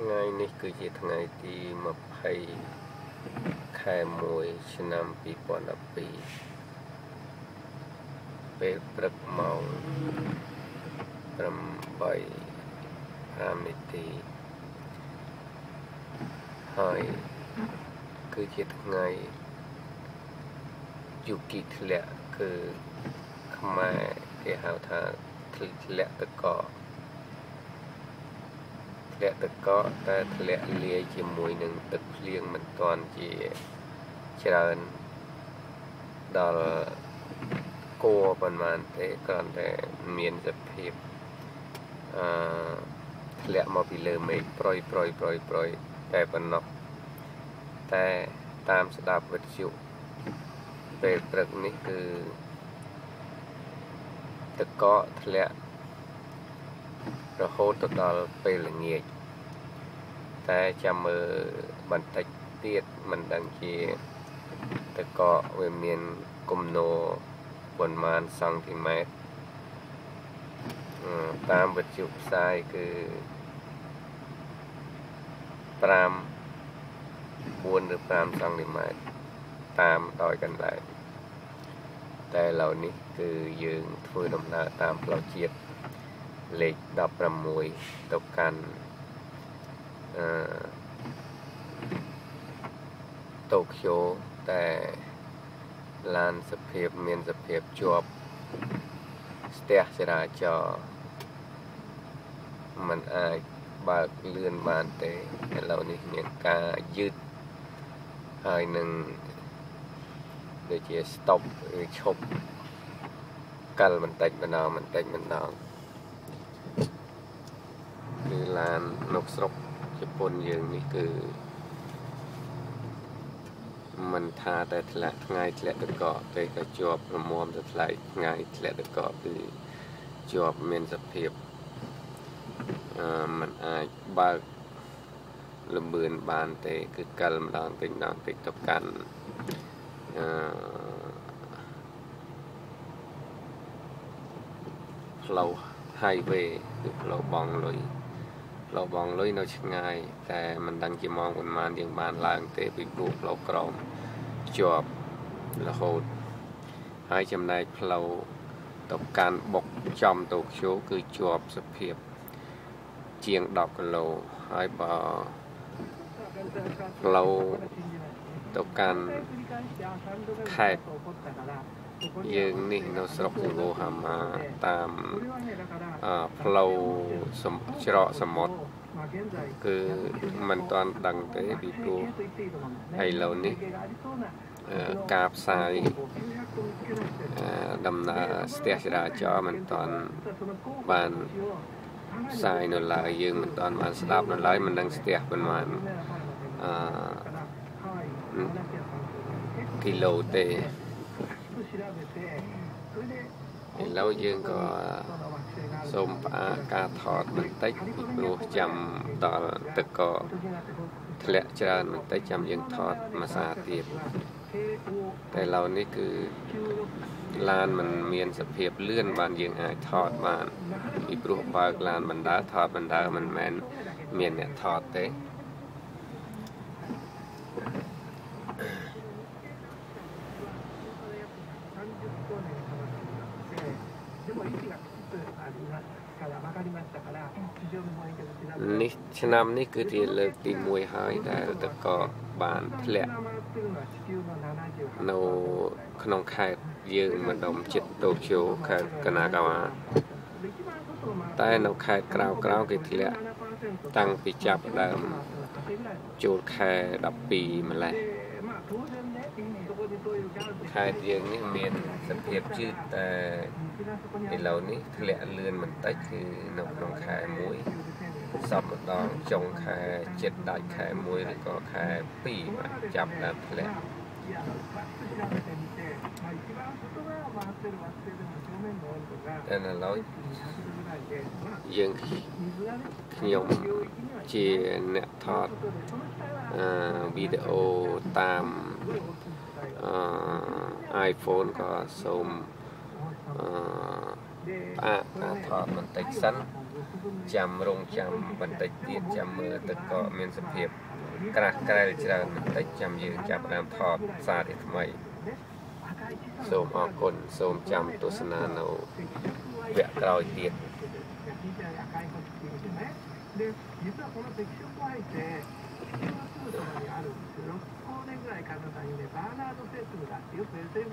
ថ្ងៃនេះគឺជាថ្ងៃទី20ខែ1ឆ្នាំ2012ពេលព្រឹកម៉ោង8:05នាទីហើយគឺជាថ្ងៃយុគិធ្លាក់គឺខ្មែរគេហៅថាធ្លាក់ទឹកកកតែធ្លាក់លាយជាមួយនឹងទឹកភ្លៀងមិនទាន់ជាច្រើនដល់គួរប៉ុន្មានទេគ្រាន់តែមានសភាពធ្លាក់មកពីលើមេឃប្រយតែប៉ុណ្ណោះតែតាមស្ដាប់វិទ្យុពេលព្រឹកនេះគឺទឹកកកធ្លាក់រហូតទៅដល់ពេលល្ងាចតែចាំមើលបន្តិចទៀតមិនដឹងជាទឹកកកវាមានគំនរប៉ុន្មានសង់ទីម៉ែត្រតាមវិទ្យុផ្សាយគឺ4 ឬ 5 សង់ទីម៉ែត្រតាមដោយកន្លែងតែឥឡូវនេះគឺយើងធ្វើដំណើរតាមផ្លូវជាតិលេខ16ទៅកាន់តូក្យូតែឡានមានសភាពជាប់ស្ទះចរាចរណ៍มันអាចបើកលឿនបានទេឥឡូវនេះមានការយឺតហើយនឹងដូចជា stop ឬឈប់កាល់បន្តិចម្ដងគឺឡាននៅស្រុកជប៉ុនយើងនេះគឺមិនថាតែធ្លាក់ថ្ងៃធ្លាក់ទឹកកកទេក៏ជាប់រមាំទៅថ្លៃថ្ងៃធ្លាក់ទឹកកកគឺជាប់មានសភាពมันអាចបើកលំបឿនបានទេគឺកាល់ម្ដងតិចទៅកាន់ផ្លូវ highway គឺផ្លូវបងលុយនៅឆ្ងាយតែមិនដឹងជាម៉ោងប៉ុន្មានយើងបានឡើងទេពីព្រោះផ្លូវក្រមជាប់រហូតហើយចំណែកផ្លូវទៅកាន់បុកចំតូក្យូគឺជាប់សភាពជាង10 គីឡូហើយបើផ្លូវទៅកាន់ខេត្តយើងនេះនៅស្រុកសិង្ហបុរីតាមផ្លូវច្រកសមុទ្រគឺមិនទាន់ដឹងទេពីព្រោះឥឡូវនេះការផ្សាយដំណើរស្ទះចរាចរណ៍មិនទាន់បានផ្សាយនៅឡើយយើងមិនទាន់បានស្ដាប់នៅឡើយមិនដឹងស្ទះប៉ុន្មានគីឡូទេឥឡូវយើងក៏សូមផ្អាកការថតបន្តិចពីព្រោះចាំដល់ទឹកកកធ្លាក់ច្រើនបន្តិចចាំយើងថតមួយសារទៀតតែឥឡូវនេះគឺឡានมันមានសភាពលឿនបានយើងអាចថតបានពីព្រោះបើកឡានបណ្ដើរថតបណ្ដើរមិនមែនមានអ្នកថតទេនេះឆ្នាំនេះគឺជាលើកទី1ហើយដែលទឹកកកបានធ្លាក់នៅក្នុងខេត្តយើងម្ដុំចិត្តតូក្យូខេត្តកណាកាវ៉ាតែនៅខេត្តក្រៅគេធ្លាក់តាំងពីចាប់ដើមចូលខែ12ម្លេះខេត្តយើងនេះមានសភាពជឺតតែឥឡូវនេះធ្លាក់លឿនបន្តិចគឺនៅក្នុងខែ1សពម្ដងចុងខែ7ដាច់ខែ1ឬក៏ខែ2បាទចាប់ដើមធ្លាក់តែឥឡូវយើងខ្ញុំជាអ្នកថតវីដេអូតាម iPhone ក៏សូមផ្អាកការថតបន្តិចសិន ចាំរងចាំបន្តិចទៀតចាំមើលទឹកក៏មានសភាពក្រាស់ក្រែលច្រើនបន្តិចចាំយើងចាប់ផ្ដើមថតសារនេះថ្មីសូមអរគុណសូមចាំទស្សនានៅវគ្គក្រោយទៀតで実はこの赤色ホワイト10月とかにあるんですけど、6光年ぐらいかかたにねバーナード・セットがよく SF で